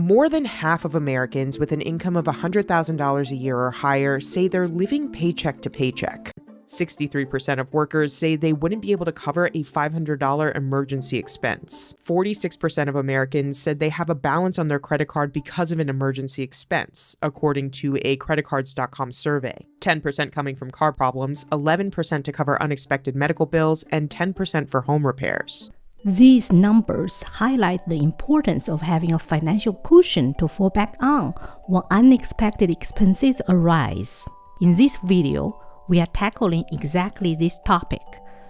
More than half of Americans with an income of $100,000 a year or higher say they're living paycheck to paycheck. 63% of workers say they wouldn't be able to cover a $500 emergency expense. 46% of Americans said they have a balance on their credit card because of an emergency expense, according to a creditcards.com survey. 10% coming from car problems, 11% to cover unexpected medical bills, and 10% for home repairs. These numbers highlight the importance of having a financial cushion to fall back on when unexpected expenses arise. In this video, we are tackling exactly this topic,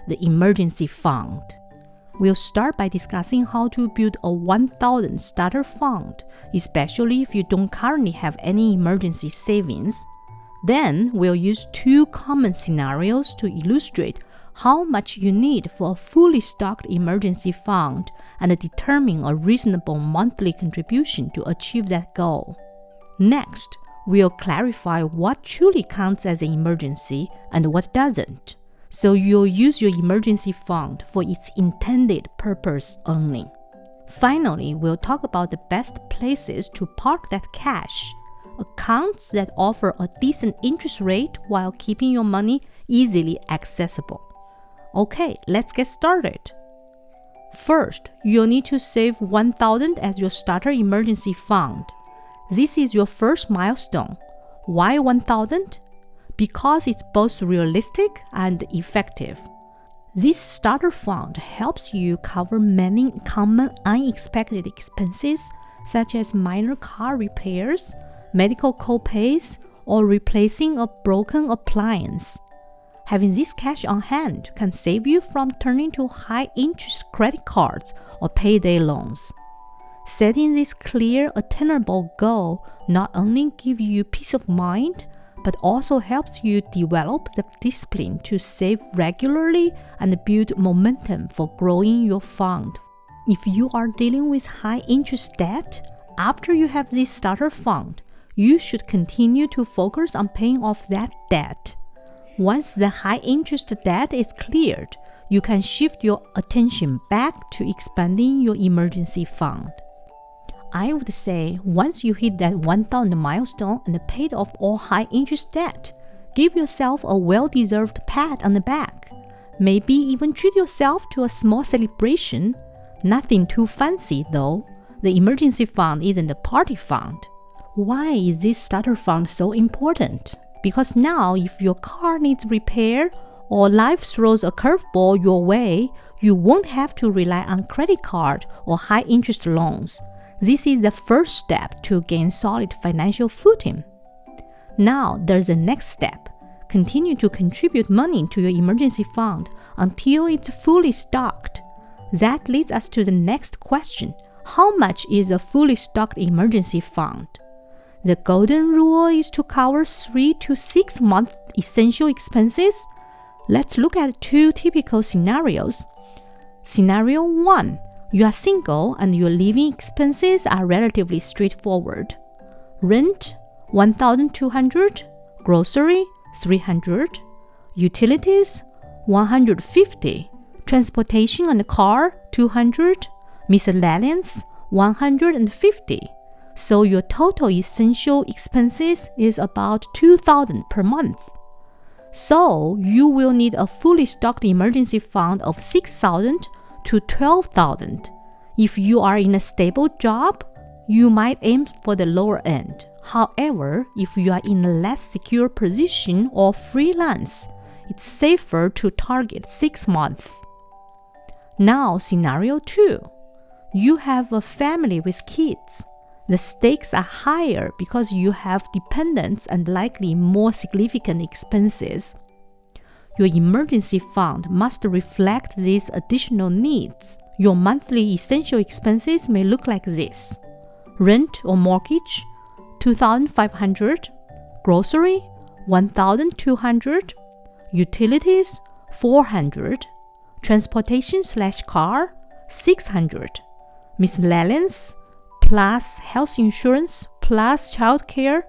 the emergency fund. We'll start by discussing how to build a 1,000 starter fund, especially if you don't currently have any emergency savings. Then we'll use two common scenarios to illustrate how much you need for a fully stocked emergency fund and determine a reasonable monthly contribution to achieve that goal. Next, we'll clarify what truly counts as an emergency and what doesn't, so you'll use your emergency fund for its intended purpose only. Finally, we'll talk about the best places to park that cash, accounts that offer a decent interest rate while keeping your money easily accessible. Okay, let's get started. First, you'll need to save $1,000 as your starter emergency fund. This is your first milestone. Why 1,000? Because it's both realistic and effective. This starter fund helps you cover many common unexpected expenses, such as minor car repairs, medical co-pays, or replacing a broken appliance. Having this cash on hand can save you from turning to high-interest credit cards or payday loans. Setting this clear, attainable goal not only gives you peace of mind, but also helps you develop the discipline to save regularly and build momentum for growing your fund. If you are dealing with high-interest debt, after you have this starter fund, you should continue to focus on paying off that debt. Once the high-interest debt is cleared, you can shift your attention back to expanding your emergency fund. I would say once you hit that 1,000 milestone and paid off all high-interest debt, give yourself a well-deserved pat on the back. Maybe even treat yourself to a small celebration. Nothing too fancy though. The emergency fund isn't a party fund. Why is this starter fund so important? Because now if your car needs repair or life throws a curveball your way, you won't have to rely on credit card or high-interest loans. This is the first step to gain solid financial footing. Now there's the next step. Continue to contribute money to your emergency fund until it's fully stocked. That leads us to the next question. How much is a fully stocked emergency fund? The golden rule is to cover 3 to 6 months essential expenses. Let's look at two typical scenarios. Scenario 1. You are single and your living expenses are relatively straightforward. Rent, $1,200. Grocery, $300. Utilities, $150. Transportation and car, $200. Miscellaneous, $150. So your total essential expenses is about $2,000 per month. So you will need a fully stocked emergency fund of $6,000 to $12,000. If you are in a stable job, you might aim for the lower end. However, if you are in a less secure position or freelance, it's safer to target 6 months. Now, scenario 2. You have a family with kids. The stakes are higher because you have dependents and likely more significant expenses. Your emergency fund must reflect these additional needs. Your monthly essential expenses may look like this. Rent or mortgage, $2,500. Grocery, $1,200. Utilities, $400. Transportation/car, $600. Miscellaneous, plus health insurance, plus childcare,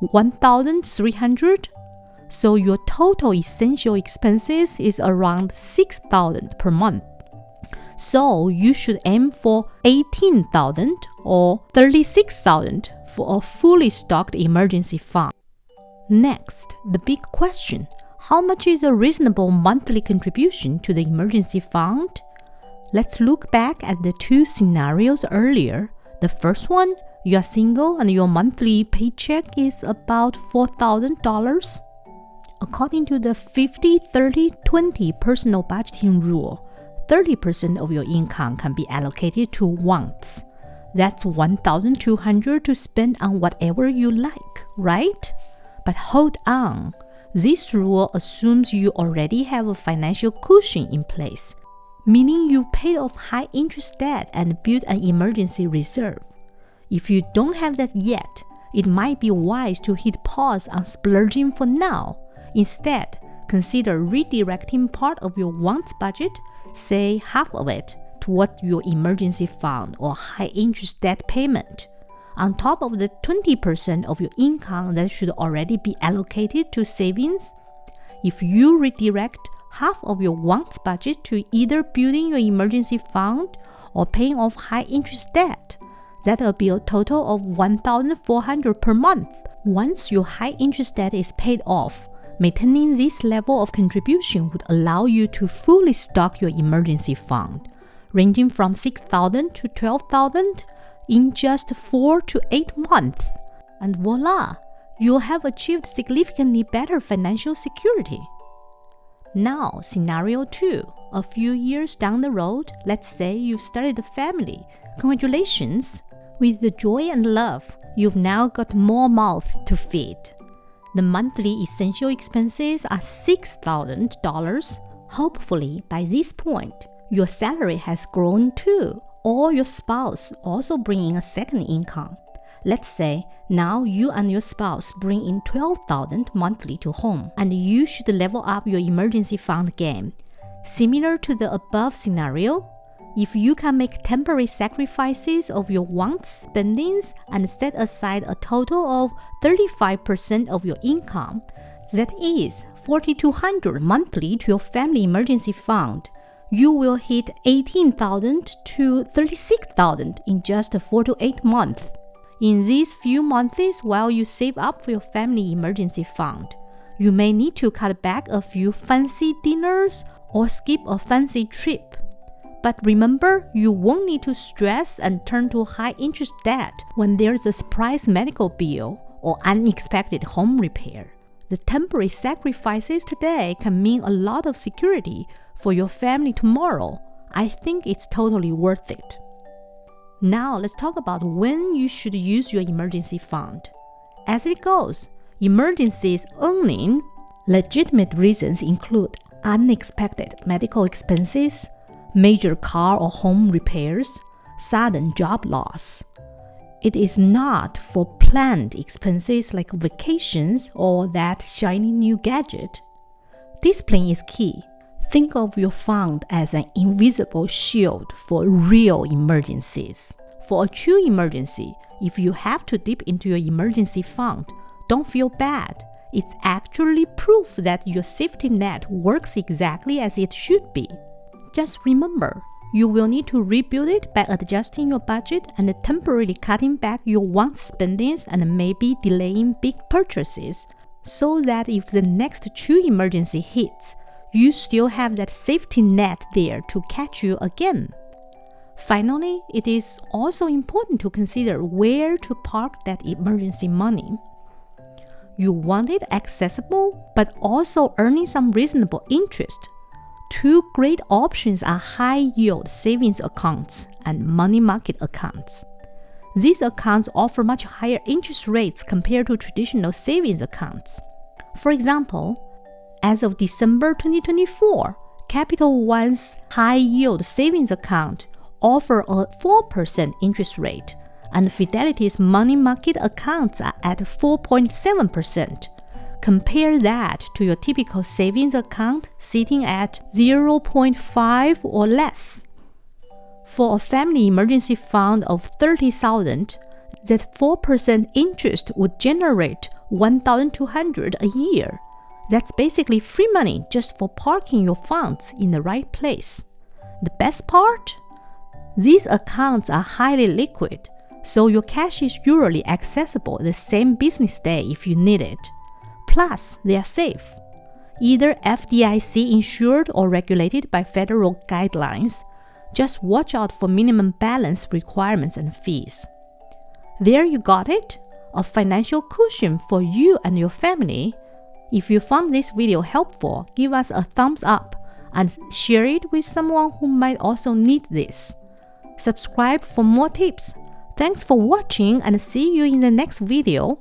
$1,300. So your total essential expenses is around $6,000 per month. So you should aim for $18,000 or $36,000 for a fully stocked emergency fund. Next, the big question: how much is a reasonable monthly contribution to the emergency fund? Let's look back at the two scenarios earlier. The first one, you are single and your monthly paycheck is about $4,000. According to the 50-30-20 personal budgeting rule, 30% of your income can be allocated to wants. That's $1,200 to spend on whatever you like, right? But hold on. This rule assumes you already have a financial cushion in place, meaning you paid off high interest debt and built an emergency reserve. If you don't have that yet, it might be wise to hit pause on splurging for now. Instead, consider redirecting part of your wants budget, say half of it, toward your emergency fund or high interest debt payment, on top of the 20% of your income that should already be allocated to savings. If you redirect half of your wants budget to either building your emergency fund or paying off high interest debt, that'll be a total of $1,400 per month. Once your high interest debt is paid off, maintaining this level of contribution would allow you to fully stock your emergency fund, ranging from $6,000 to $12,000 in just 4 to 8 months. And voila, you'll have achieved significantly better financial security. Now, scenario 2. A few years down the road, let's say you've started a family. Congratulations! With the joy and love, you've now got more mouths to feed. The monthly essential expenses are $6,000. Hopefully, by this point, your salary has grown too, or your spouse also bring in a second income. Let's say now you and your spouse bring in $12,000 monthly to home, and you should level up your emergency fund game. Similar to the above scenario, if you can make temporary sacrifices of your wants spendings and set aside a total of 35% of your income, that is $4,200 monthly to your family emergency fund, you will hit $18,000 to $36,000 in just 4 to 8 months. In these few months, while you save up for your family emergency fund, you may need to cut back a few fancy dinners or skip a fancy trip. But remember, you won't need to stress and turn to high interest debt when there's a surprise medical bill or unexpected home repair. The temporary sacrifices today can mean a lot of security for your family tomorrow. I think it's totally worth it. Now let's talk about when you should use your emergency fund. As it goes, emergencies earning legitimate reasons include unexpected medical expenses, major car or home repairs, sudden job loss. It is not for planned expenses like vacations or that shiny new gadget. Discipline is key. Think of your fund as an invisible shield for real emergencies. For a true emergency, if you have to dip into your emergency fund, don't feel bad. It's actually proof that your safety net works exactly as it should be. Just remember, you will need to rebuild it by adjusting your budget and temporarily cutting back your want spendings and maybe delaying big purchases, so that if the next true emergency hits, you still have that safety net there to catch you again. Finally, it is also important to consider where to park that emergency money. You want it accessible, but also earning some reasonable interest. Two great options are high-yield savings accounts and money market accounts. These accounts offer much higher interest rates compared to traditional savings accounts. For example, as of December 2024, Capital One's high-yield savings account offers a 4% interest rate, and Fidelity's money market accounts are at 4.7%. Compare that to your typical savings account sitting at 0.5 or less. For a family emergency fund of $30,000, that 4% interest would generate $1,200 a year. That's basically free money just for parking your funds in the right place. The best part? These accounts are highly liquid, so your cash is usually accessible the same business day if you need it. Plus, they are safe. Either FDIC insured or regulated by federal guidelines. Just watch out for minimum balance requirements and fees. There you got it, a financial cushion for you and your family. If you found this video helpful, give us a thumbs up and share it with someone who might also need this. Subscribe for more tips. Thanks for watching and see you in the next video.